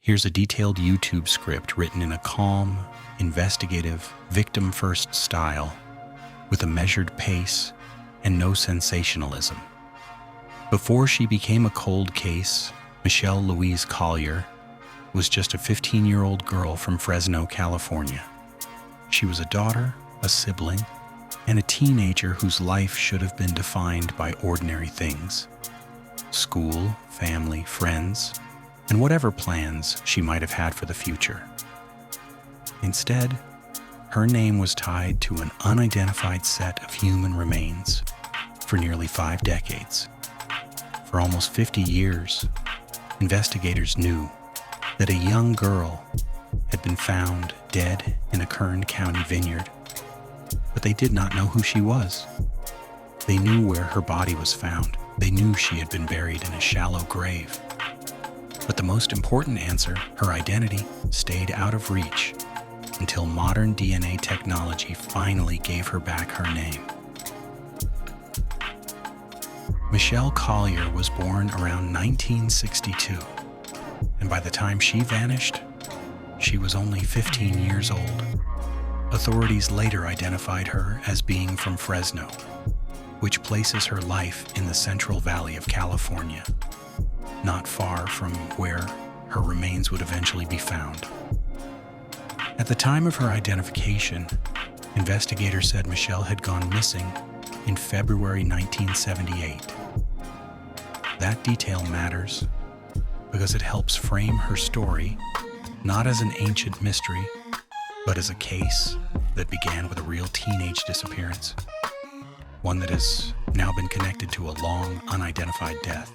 Here's a detailed YouTube script written in a calm, investigative, victim-first style with a measured pace and no sensationalism. Before she became a cold case, Michelle Louise Collier was just a 15-year-old girl from Fresno, California. She was a daughter, a sibling, and a teenager whose life should have been defined by ordinary things: school, family, friends, and whatever plans she might have had for the future. Instead, her name was tied to an unidentified set of human remains for nearly 5 decades. For almost 50 years, investigators knew that a young girl had been found dead in a Kern County vineyard, but they did not know who she was. They knew where her body was found. They knew she had been buried in a shallow grave. But the most important answer, her identity, stayed out of reach until modern DNA technology finally gave her back her name. Michelle Collier was born around 1962, and by the time she vanished, she was only 15 years old. Authorities later identified her as being from Fresno, which places her life in the Central Valley of California, not far from where her remains would eventually be found. At the time of her identification, investigators said Michelle had gone missing in February 1978. That detail matters because it helps frame her story not as an ancient mystery, but as a case that began with a real teenage disappearance, one that has now been connected to a long, unidentified death.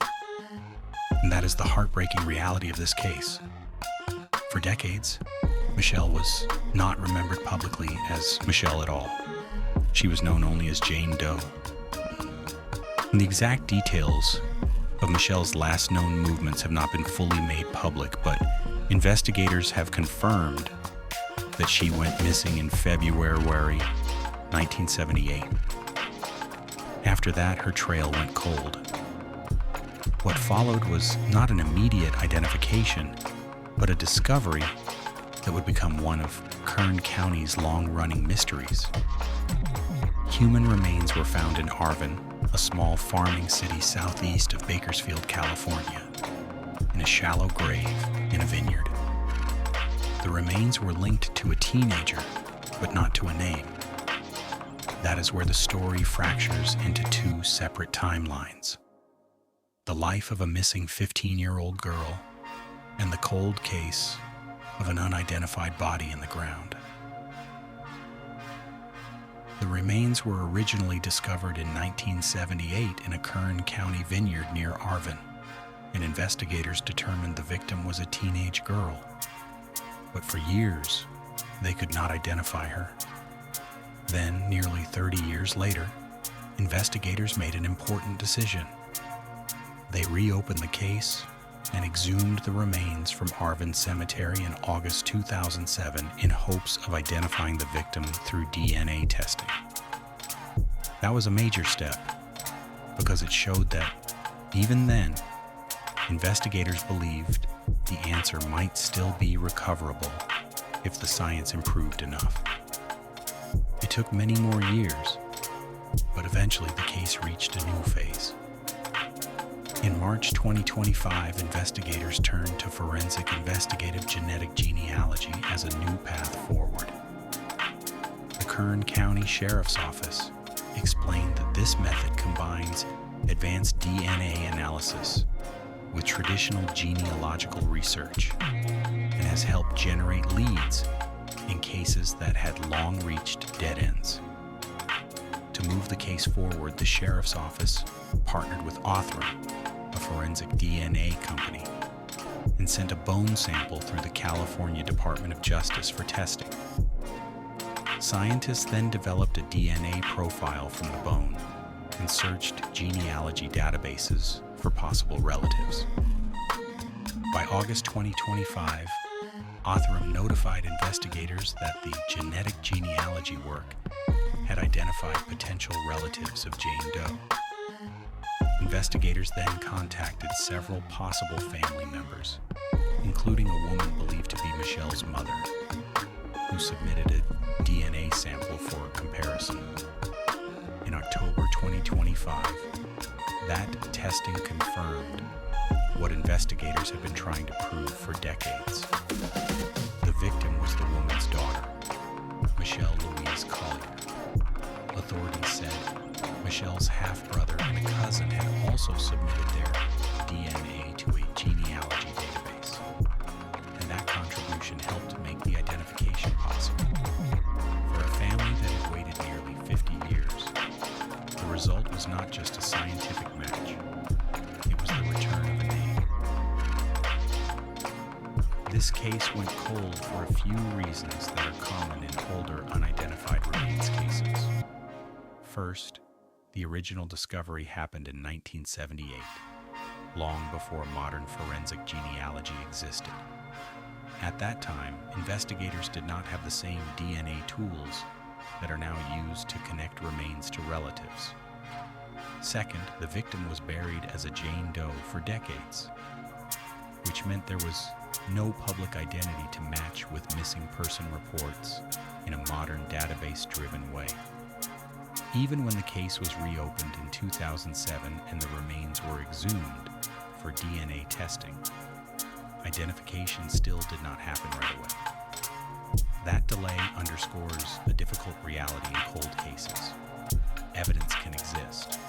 And that is the heartbreaking reality of this case. For decades, Michelle was not remembered publicly as Michelle at all. She was known only as Jane Doe. And the exact details of Michelle's last known movements have not been fully made public, but investigators have confirmed that she went missing in February 1978. After that, her trail went cold. What followed was not an immediate identification, but a discovery that would become one of Kern County's long-running mysteries. Human remains were found in Arvin, a small farming city southeast of Bakersfield, California, in a shallow grave in a vineyard. The remains were linked to a teenager, but not to a name. That is where the story fractures into 2 separate timelines: the life of a missing 15-year-old girl and the cold case of an unidentified body in the ground. The remains were originally discovered in 1978 in a Kern County vineyard near Arvin, and investigators determined the victim was a teenage girl. But for years, they could not identify her. Then, nearly 30 years later, investigators made an important decision. They reopened the case and exhumed the remains from Arvin Cemetery in August 2007 in hopes of identifying the victim through DNA testing. That was a major step because it showed that, even then, investigators believed the answer might still be recoverable if the science improved enough. It took many more years, but eventually the case reached a new phase. In March 2025, investigators turned to forensic investigative genetic genealogy as a new path forward. The Kern County Sheriff's Office explained that this method combines advanced DNA analysis with traditional genealogical research and has helped generate leads in cases that had long reached dead ends. To move the case forward, the Sheriff's Office partnered with Arvin, a forensic DNA company, and sent a bone sample through the California Department of Justice for testing. Scientists then developed a DNA profile from the bone and searched genealogy databases for possible relatives. By August 2025, Arvin notified investigators that the genetic genealogy work had identified potential relatives of Jane Doe. Investigators then contacted several possible family members, including a woman believed to be Michelle's mother, who submitted a DNA sample for comparison. In October 2025, that testing confirmed what investigators had been trying to prove for decades. The victim was the woman's daughter, Michelle Louise Collier. Authorities said Michelle's half-brother and a cousin had also submitted their DNA to a genealogy database, and that contribution helped make the identification possible. For a family that had waited nearly 50 years, the result was not just a scientific match, it was the return of a name. This case went cold for a few reasons that are common in older unidentified remains cases. First, the original discovery happened in 1978, long before modern forensic genealogy existed. At that time, investigators did not have the same DNA tools that are now used to connect remains to relatives. Second, the victim was buried as a Jane Doe for decades, which meant there was no public identity to match with missing person reports in a modern database-driven way. Even when the case was reopened in 2007 and the remains were exhumed for DNA testing, identification still did not happen right away. That delay underscores a difficult reality in cold cases. Evidence can exist,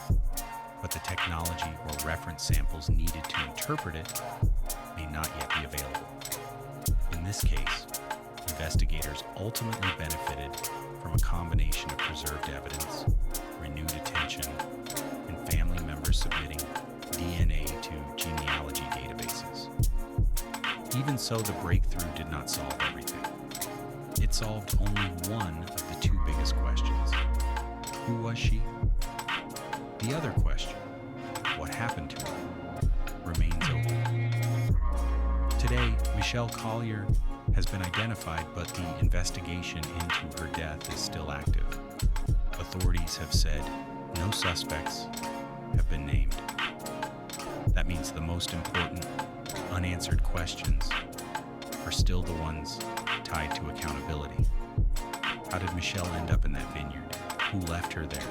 but the technology or reference samples needed to interpret it may not yet be available. In this case, investigators ultimately benefited from a combination of preserved evidence, renewed attention, and family members submitting DNA to genealogy databases. Even so, the breakthrough did not solve everything. It solved only one of the two biggest questions. Who was she? The other question, what happened to her, remains open. Today, Michelle Collier has been identified, but the investigation into her death is still active. Authorities have said no suspects have been named. That means the most important unanswered questions are still the ones tied to accountability. How did Michelle end up in that vineyard? Who left her there?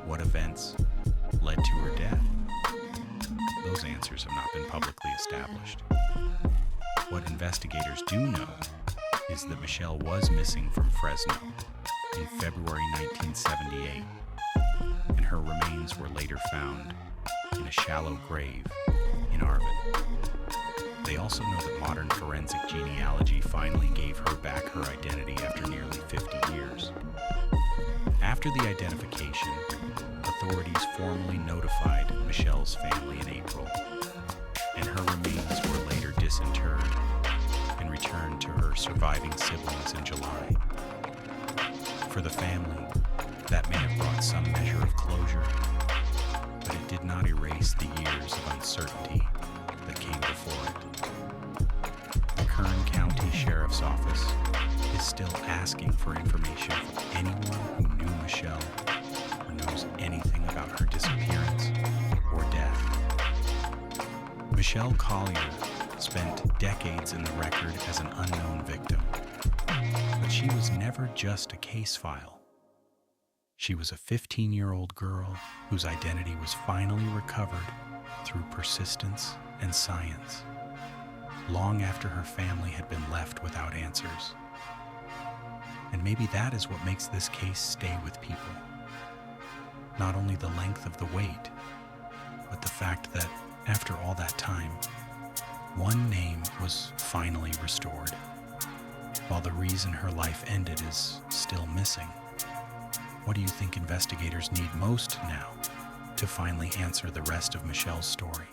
What events led to her death? Those answers have not been publicly established. What investigators do know is that Michelle was missing from Fresno in February 1978, and her remains were later found in a shallow grave in Arvin. They also know that modern forensic genealogy finally gave her back her identity after nearly 50 years. After the identification, authorities formally notified Michelle's family in April, and her remains were later disinterred and returned to her surviving siblings in July. For the family, that may have brought some measure of closure, but it did not erase the years of uncertainty that came before it. The Kern County Sheriff's Office is still asking for information from anyone who knew Michelle or knows anything about her disappearance or death. Michelle Collier spent decades in the record as an unknown victim, but she was never just a case file. She was a 15-year-old girl whose identity was finally recovered through persistence and science, long after her family had been left without answers. And maybe that is what makes this case stay with people. Not only the length of the wait, but the fact that after all that time, one name was finally restored, while the reason her life ended is still missing. What do you think investigators need most now to finally answer the rest of Michelle's story?